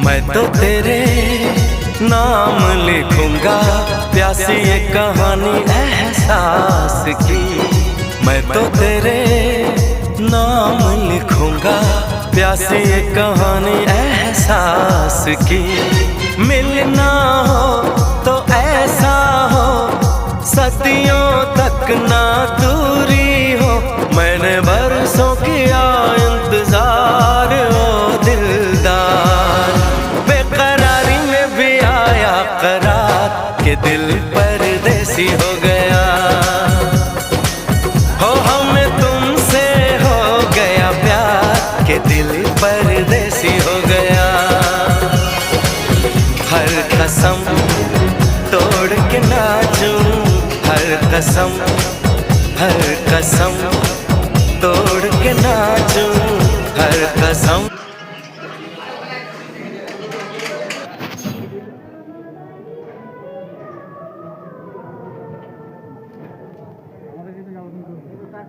मैं तो तेरे नाम लिखूंगा, प्यासी ये कहानी एहसास की। मैं तो तेरे नाम लिखूंगा, प्यासी ये कहानी एहसास की। मिलना हो तो ऐसा हो, सदियों तक ना दूरी हो। मैंने बरसों किया इंतजार ओ दिलदार, बेकरारी में भी आया करार के दिल परदेसी हो गया। हो हमें तुमसे हो गया प्यार के दिल परदेसी हो गया। हर कसम तोड़ के नाचूं, हर कसम तोड़ के नाचूं, हर कसम।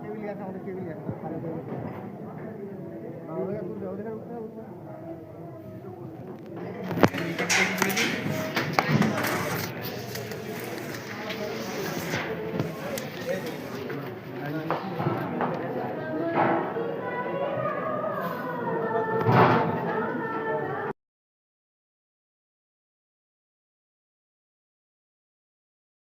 টেবিল আছে, আমাদের টেবিল আছে।